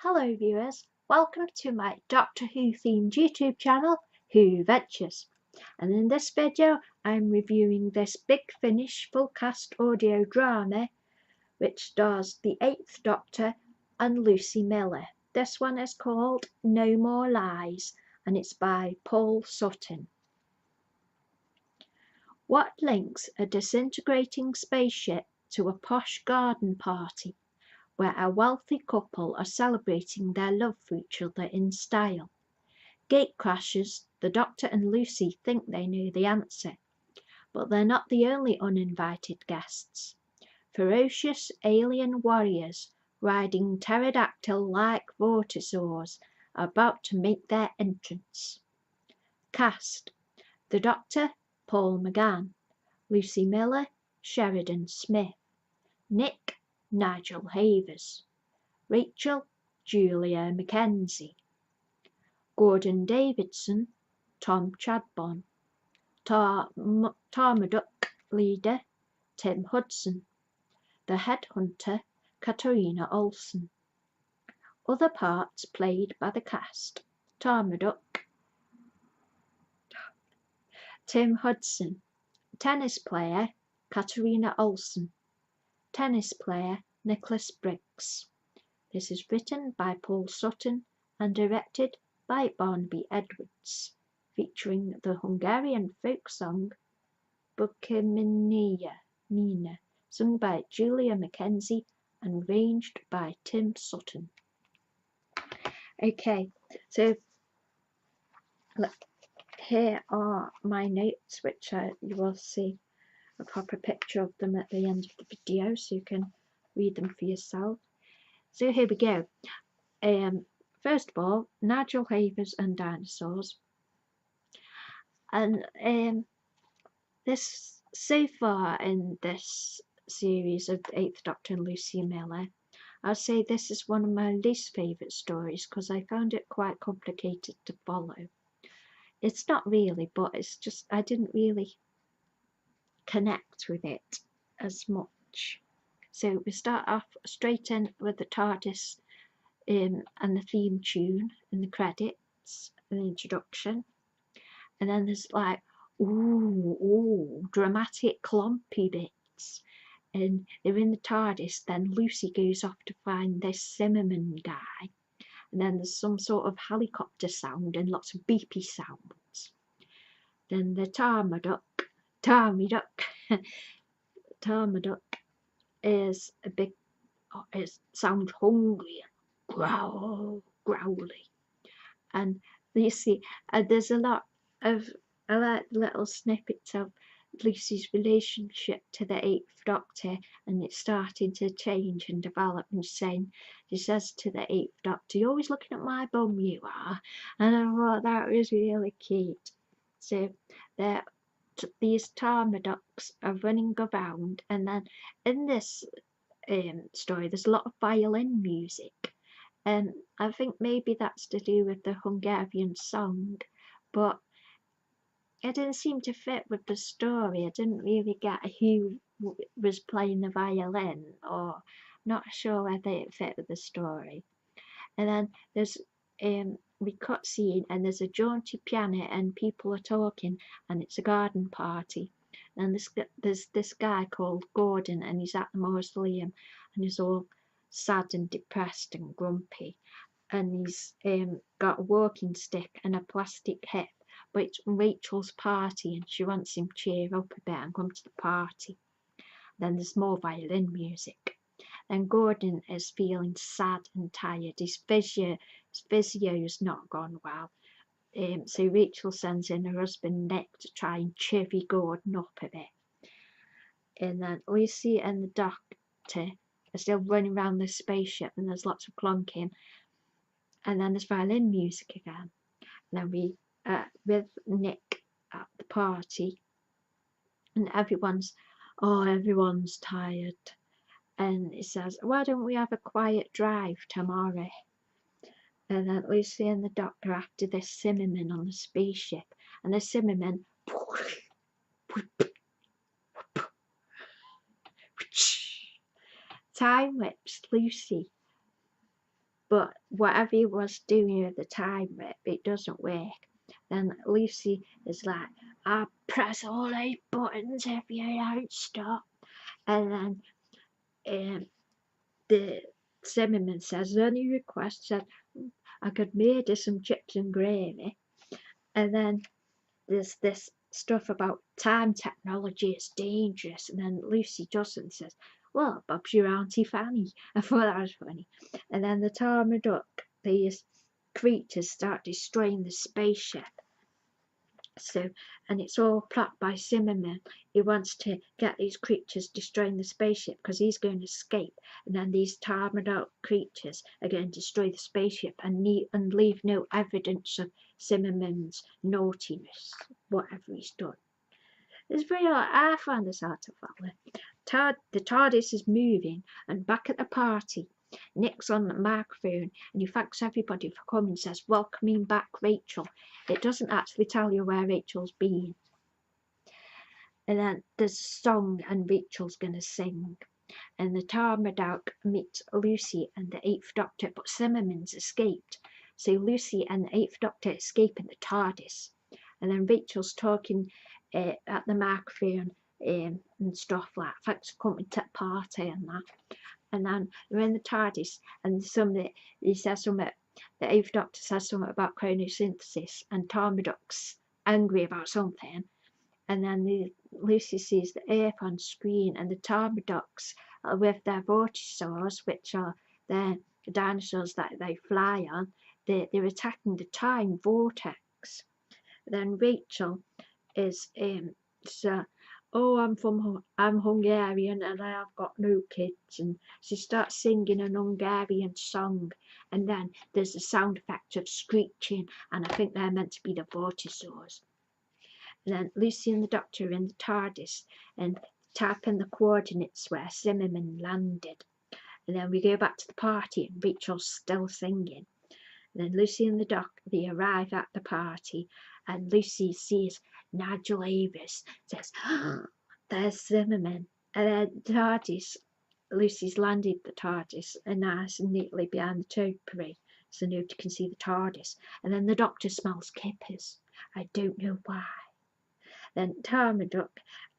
Hello viewers, welcome to my Doctor Who themed YouTube channel, Who Ventures. And in this video I'm reviewing this Big Finish full cast audio drama which stars the 8th Doctor and Lucie Miller. This one is called No More Lies and it's by Paul Sutton. What links a disintegrating spaceship to a posh garden party where a wealthy couple are celebrating their love for each other in style? Gatecrashers, the Doctor and Lucie think they know the answer, but they're not the only uninvited guests. Ferocious alien warriors riding pterodactyl-like vortisaurs are about to make their entrance. Cast: the Doctor, Paul McGann; Lucie Miller, Sheridan Smith; Nick, Nigel Havers; Rachel, Julia Mackenzie; Gordon Davidson, Tom Chadbourne; Tarmaduck leader, Tim Hudson; the headhunter, Katarina Olsen. Other parts played by the cast: Tarmaduck, Tim Hudson; tennis player, Katarina Olsen; tennis player, Nicholas Briggs. This is written by Paul Sutton and directed by Barnaby Edwards, featuring the Hungarian folk song Bukeminija Mina, sung by Julia Mackenzie and arranged by Tim Sutton. Okay, so look, here are my notes, which you will see a proper picture of them at the end of the video, so you can read them for yourself. So here we go. First of all, Nigel Havers and dinosaurs. And this, so far in this series of the 8th Doctor and Lucie Miller, I'll say this is one of my least favourite stories because I found it quite complicated to follow. It's not really, but it's just I didn't really connect with it as much. So we start off straight in with the TARDIS and the theme tune and the credits and the introduction, and then there's like dramatic clumpy bits, and they're in the TARDIS. Then Lucie goes off to find this Zimmerman guy, and then there's some sort of helicopter sound and lots of beepy sounds. Then the Tarmaduck is a big, it sounds hungry and growly, and you see there's a lot of little snippets of Lucie's relationship to the 8th Doctor, and it's starting to change and develop, and she says to the 8th Doctor, "You're always looking at my bum, you are," and I thought that was really cute. So these Tarmaducks are running around, and then in this story there's a lot of violin music, and I think maybe that's to do with the Hungarian song, but it didn't seem to fit with the story. I didn't really get who was playing the violin, or not sure whether it fit with the story. And then there's we cut scene, and there's a jaunty piano and people are talking, and it's a garden party, and there's this guy called Gordon, and he's at the mausoleum, and he's all sad and depressed and grumpy, and he's got a walking stick and a plastic hip, but it's Rachel's party and she wants him to cheer up a bit and come to the party. Then there's more violin music. Then Gordon is feeling sad and tired. His physio's not gone well. So Rachel sends in her husband Nick to try and chivvy Gordon up a bit. And then Lucie and the Doctor are still running around the spaceship, and there's lots of clunking. And then there's violin music again. And then we with Nick at the party, and everyone's tired, and it says, "Why don't we have a quiet drive tomorrow?" And then Lucie and the Doctor after this Zimmerman on the spaceship, and the Zimmerman time whips Lucie but whatever he was doing with the time whip, it doesn't work. Then Lucy is like, I'll press all 8 buttons if you don't stop. And then the Zimmerman says, the only request said I could murder some chips and gravy. And then there's this stuff about time technology is dangerous. And then Lucy Johnson says, well, Bob's your Auntie Fanny. I thought that was funny. And then the Tarmaduck, these creatures start destroying the spaceship. So, and it's all plot by Zimmerman. He wants to get these creatures destroying the spaceship because he's going to escape. And then these Tarmaduck creatures are going to destroy the spaceship and leave no evidence of Zimmerman's naughtiness, whatever he's done. It's very hard. I find this hard to follow. The TARDIS is moving, and back at the party, Nick's on the microphone and he thanks everybody for coming and says, welcoming back Rachel. It doesn't actually tell you where Rachel's been. And then there's a song and Rachel's going to sing. And the Tarmaduck meets Lucy and the 8th Doctor, but Zimmerman's escaped. So Lucy and the 8th Doctor escape in the TARDIS. And then Rachel's talking at the microphone and stuff like, thanks for coming to the party and that. And then they're in the TARDIS, and he says something, the 8th Doctor says something about chronosynthesis, and Tarmaduck's angry about something. And then Lucy sees the Earth on screen, and the Tarmaducks are with their vortisaurs, which are the dinosaurs that they fly on. They're attacking the time vortex. Then Rachel is I'm Hungarian and I've got no kids, and she starts singing an Hungarian song, and then there's the sound effect of screeching, and I think they're meant to be the vortisaurs. And then Lucy and the Doctor are in the TARDIS and type in the coordinates where Zimmerman landed, and then we go back to the party and Rachel's still singing. And then Lucy and the Doc, they arrive at the party, and Lucy sees Nigel Avis, says, oh, there's Zimmerman. And then TARDIS, Lucy's landed the TARDIS nice and neatly behind the topiary, so nobody can see the TARDIS. And then the Doctor smells kippers. I don't know why. Then Tarmaduck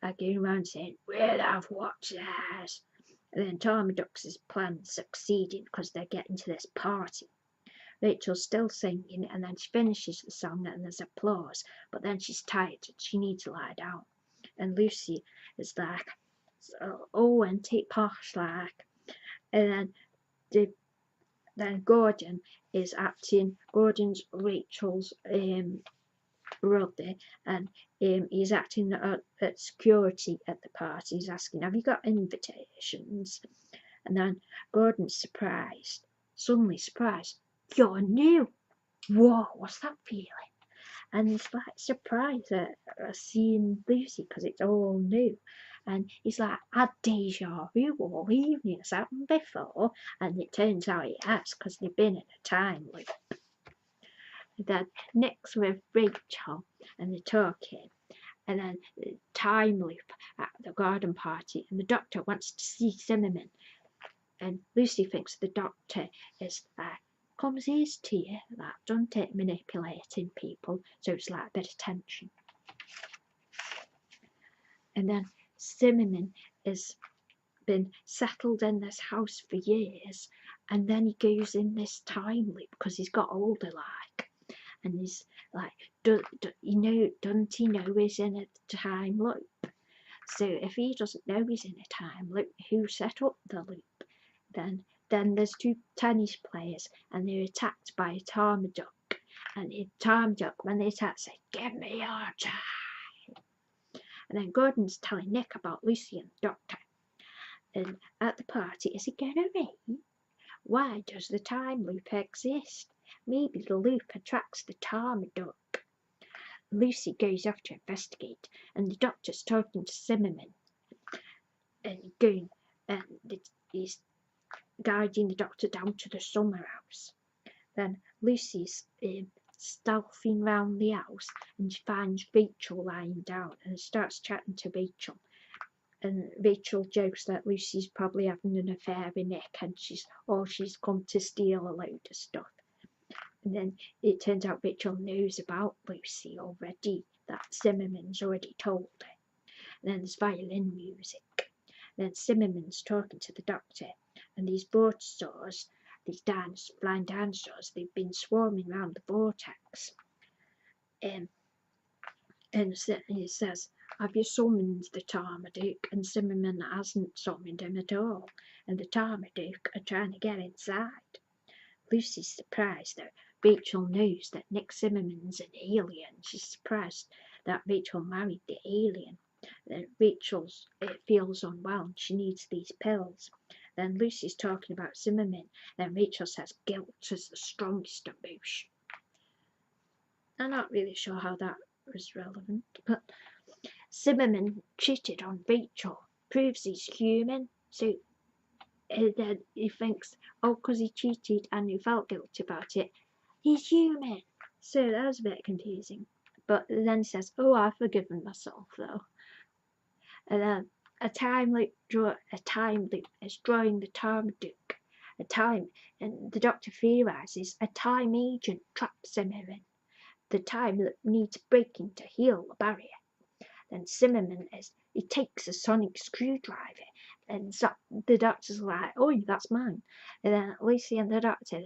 are going around saying, we'll have what's theirs. And then Tarmaduck's plan succeeded because they're getting to this party. Rachel's still singing, and then she finishes the song and there's applause, but then she's tired and she needs to lie down. And Lucy is like, oh, and take posh like. And then Gordon is acting, Gordon's Rachel's brother, and he's acting at security at the party. He's asking, have you got invitations? And then Gordon's surprised, suddenly surprised, you're new. Whoa, what's that feeling? And he's like surprised at seeing Lucy because it's all new. And he's like, had deja vu all evening, it's happened before. And it turns out it has because they've been in a time loop. Then Nick's with Rachel and they're talking. And then the time loop at the garden party. And the Doctor wants to see Zimmerman. And Lucy thinks the Doctor is comes easy to you, that don't it, manipulating people, so it's like a bit of tension. And then Zimmerman has been settled in this house for years, and then he goes in this time loop because he's got older, like, and he's like, doesn't he know he's in a time loop? So if he doesn't know he's in a time loop, who set up the loop? Then there's 2 tennis players and they're attacked by a Tarmaduck. And the Tarmaduck, when they attack, say, give me your time. And then Gordon's telling Nick about Lucy and the Doctor. And at the party, is it going to rain? Why does the time loop exist? Maybe the loop attracts the Tarmaduck. Lucy goes off to investigate, and the Doctor's talking to Zimmerman. And he's guiding the Doctor down to the summer house. Then Lucy's stealthing round the house and she finds Rachel lying down and starts chatting to Rachel. And Rachel jokes that Lucy's probably having an affair with Nick, and she's come to steal a load of stuff. And then it turns out Rachel knows about Lucy already, that Zimmerman's already told her. And then there's violin music. And then Zimmerman's talking to the doctor, and these vortisaurs, these blind dinosaurs, they've been swarming around the vortex. And he says, have you summoned the Tarmaduke? And Zimmerman hasn't summoned him at all, and the Tarmaduke are trying to get inside. Lucy's surprised that Rachel knows that Nick Zimmerman's an alien. She's surprised that Rachel married the alien. Then Rachel feels unwell and she needs these pills. Then Lucy's talking about Zimmerman. Then Rachel says guilt is the strongest emotion. I'm not really sure how that was relevant, but Zimmerman cheated on Rachel, proves he's human. So then he thinks, oh, because he cheated and he felt guilty about it, he's human. So that was a bit confusing. But then he says, oh, I've forgiven myself though. And then a time loop is drawing the Tarmaduke. And the Doctor theorizes a time agent traps Zimmerman. The time loop needs breaking to heal the barrier. Then Zimmerman he takes a sonic screwdriver, and so the Doctor's like, oh, that's mine. And then Lucy and the Doctor,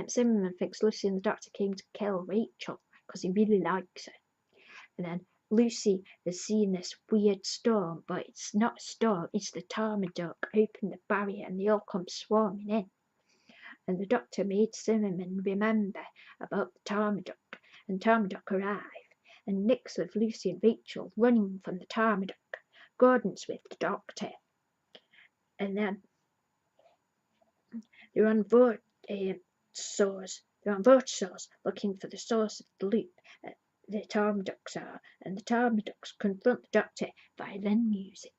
Zimmerman thinks Lucy and the Doctor came to kill Rachel because he really likes her. And then Lucy has seen this weird storm, but it's not a storm, it's the Tarmaduke open the barrier and they all come swarming in. And the Doctor made Zimmerman remember about the Tarmaduke, and Tarmaduke arrive. And Nick's with Lucy and Rachel running from the Tarmaduke. Gordon's with the Doctor. And then they're on vortisaurs looking for the source of the loop. The Tarmadukes are, and the Tarmadukes confront the Doctor via then music.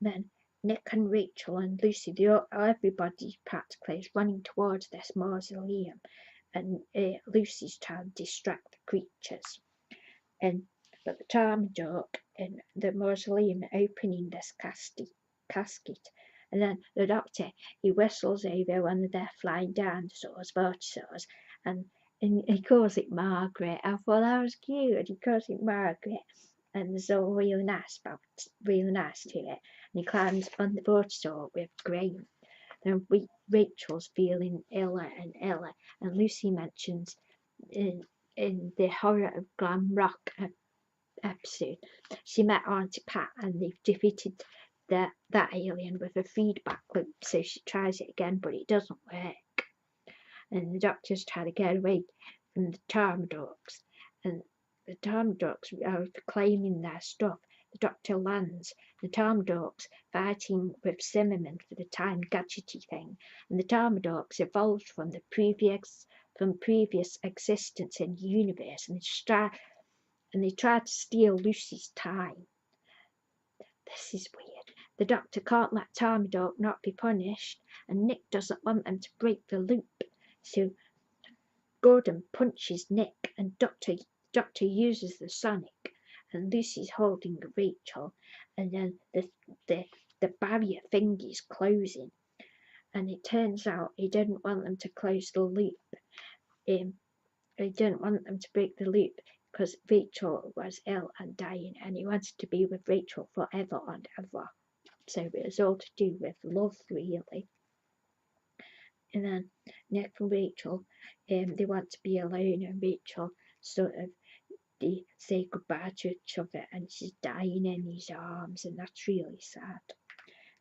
Then Nick and Rachel and Lucy, everybody practically is running towards this mausoleum, and Lucy's trying to distract the creatures. But the Tarmaduke in the mausoleum opening this casket, and then the Doctor, he whistles over one of their flying dinosaurs, vortisaurs, and he calls it Margaret. I thought that was cute. He calls it Margaret, and it's all really nice to it. And he climbs on the vortisaur with Graham. Then Rachel's feeling iller and iller, and Lucy mentions in the Horror of Glam Rock episode, she met Auntie Pat and they've defeated that alien with a feedback loop. So she tries it again, but it doesn't work. And the Doctor's trying to get away from the Tarmadukes, and the Tarmadukes are claiming their stuff. The Doctor lands, the Tarmadukes fighting with Zimmerman for the time gadgety thing, and the Tarmadukes evolved from previous existence in the universe, and they try to steal Lucy's time. This is weird. The Doctor can't let Tarmaduke not be punished, and Nick doesn't want them to break the loop. So Gordon punches Nick, and Doctor uses the sonic, and Lucy's holding Rachel, and then the barrier thingy's closing, and it turns out he didn't want them to close the loop. He didn't want them to break the loop because Rachel was ill and dying, and he wanted to be with Rachel forever and ever. So it was all to do with love, really. And then Nick and Rachel, they want to be alone, and Rachel sort of, they say goodbye to each other, and she's dying in his arms, and that's really sad.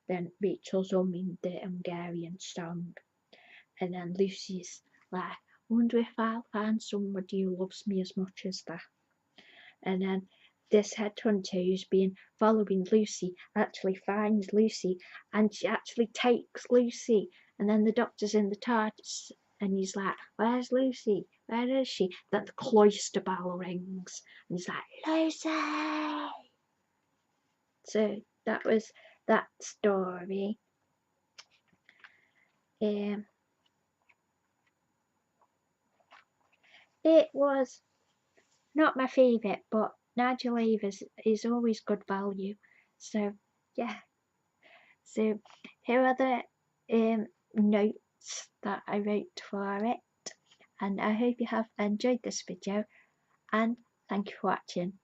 Then Rachel's humming the Hungarian song, and then Lucy's like, I wonder if I'll find somebody who loves me as much as that. And then this headhunter who's been following Lucy actually finds Lucy, and she actually takes Lucy. And then the Doctor's in the TARDIS, and he's like, where's Lucy? Where is she? Then the cloister bell rings, and he's like, Lucy! So that was that story. It was not my favourite, but Nigel Avers is always good value. So yeah, so here are the notes that I wrote for it, and I hope you have enjoyed this video, and thank you for watching.